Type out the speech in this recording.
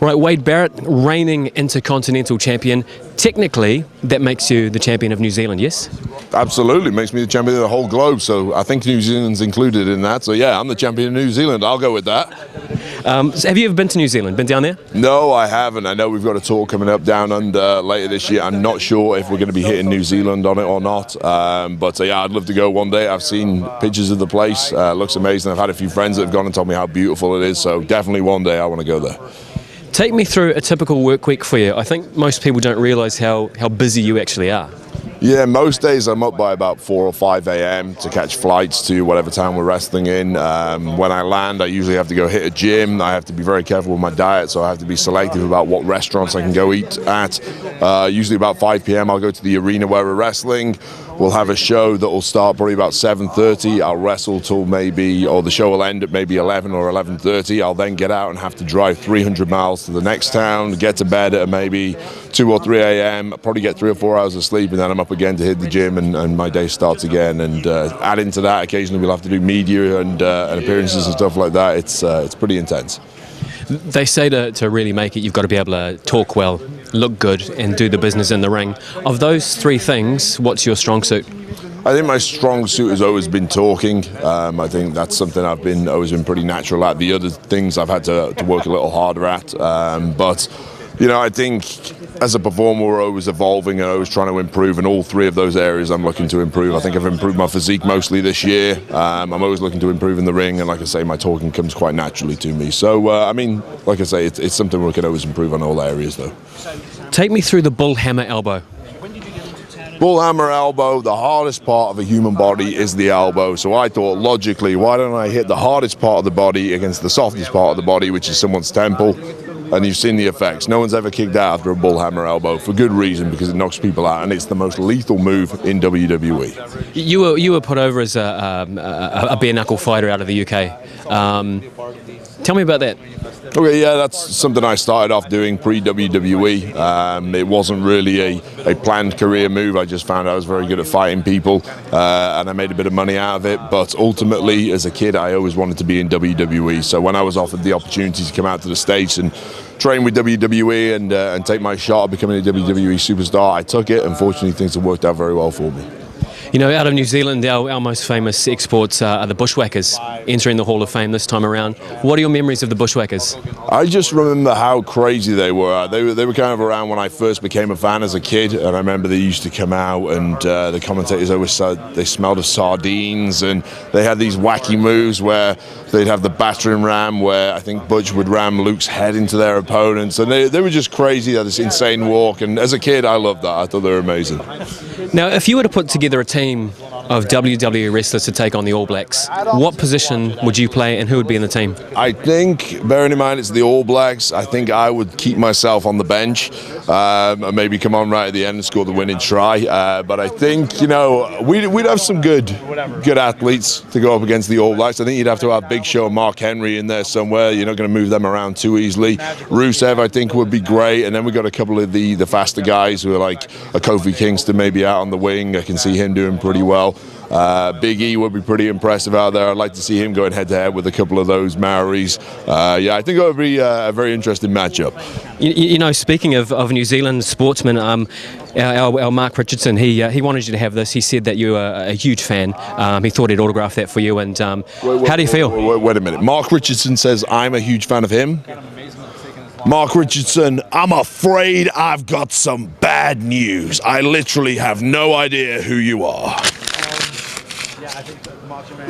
Right, Wade Barrett, reigning Intercontinental Champion. Technically, that makes you the champion of New Zealand, yes? Absolutely, makes me the champion of the whole globe, so I think New Zealand's included in that. So yeah, I'm the champion of New Zealand, I'll go with that. So have you ever been to New Zealand, been down there? No, I haven't. I know we've got a tour coming up down under later this year. I'm not sure if we're going to be hitting New Zealand on it or not, but yeah, I'd love to go one day. I've seen pictures of the place, looks amazing. I've had a few friends that have gone and told me how beautiful it is, so definitely one day I want to go there. Take me through a typical work week for you. I think most people don't realise how busy you actually are. Yeah, most days I'm up by about 4 or 5 a.m. to catch flights to whatever town we're wrestling in. When I land, I usually have to go hit a gym. I have to be very careful with my diet, so I have to be selective about what restaurants I can go eat at. Usually about 5 p.m. I'll go to the arena where we're wrestling. We'll have a show that will start probably about 7:30. I'll wrestle till maybe, or the show will end at maybe 11 or 11:30. I'll then get out and have to drive 300 miles to the next town, get to bed at maybe 2 or 3 a.m., probably get 3 or 4 hours of sleep, and then I'm up again to hit the gym, and my day starts again. And add into that, occasionally we'll have to do media and appearances and stuff like that. It's pretty intense. They say to really make it, you've got to be able to talk well, look good, and do the business in the ring. Of those three things, what's your strong suit? I think my strong suit has always been talking. I think that's something I've always been pretty natural at. The other things I've had to work a little harder at. But, you know, I think as a performer, we're always evolving and always trying to improve. In all three of those areas, I'm looking to improve. I think I've improved my physique mostly this year. I'm always looking to improve in the ring. And like I say, my talking comes quite naturally to me. So, I mean, like I say, it's something we can always improve on all areas, though. Take me through the bull hammer elbow. Bull hammer elbow, the hardest part of a human body is the elbow. So I thought, logically, why don't I hit the hardest part of the body against the softest part of the body, which is someone's temple? And you've seen the effects. No one's ever kicked out after a bull hammer elbow, for good reason, because it knocks people out, and it's the most lethal move in WWE. You were put over as a bare knuckle fighter out of the UK. Tell me about that. Okay, yeah, that's something I started off doing pre-WWE. It wasn't really a planned career move. I just found I was very good at fighting people, and I made a bit of money out of it. But ultimately, as a kid, I always wanted to be in WWE. So when I was offered the opportunity to come out to the States and train with WWE and take my shot at becoming a WWE superstar, I took it. Unfortunately, things have worked out very well for me. You know, out of New Zealand, our most famous exports are the Bushwhackers, entering the Hall of Fame this time around. What are your memories of the Bushwhackers? I just remember how crazy they were. They were kind of around when I first became a fan as a kid, and I remember they used to come out, and the commentators always said they smelled of sardines, and they had these wacky moves where they'd have the battering ram, where I think Butch would ram Luke's head into their opponents, and they were just crazy. They had this insane walk, and as a kid, I loved that. I thought they were amazing. Now, if you were to put together a team of WWE wrestlers to take on the All Blacks, what position would you play and who would be in the team? I think, bearing in mind it's the All Blacks, I think I would keep myself on the bench and maybe come on right at the end and score the winning try. But I think, you know, we'd have some good athletes to go up against the All Blacks. I think you'd have to have Big Show and Mark Henry in there somewhere. You're not going to move them around too easily. Rusev, I think, would be great. And then we've got a couple of the faster guys who are like a Kofi Kingston maybe out on the wing. I can see him doing pretty well. Big E would be pretty impressive out there. I'd like to see him going head-to-head with a couple of those Maoris. Yeah, I think it would be a very interesting matchup. You know, speaking of New Zealand sportsmen, our Mark Richardson, he wanted you to have this. He said that you are a huge fan. He thought he'd autograph that for you. And how do you feel? Wait a minute. Mark Richardson says I'm a huge fan of him. Mark Richardson, I'm afraid I've got some bad news. I literally have no idea who you are. Yeah, I think the Macho Man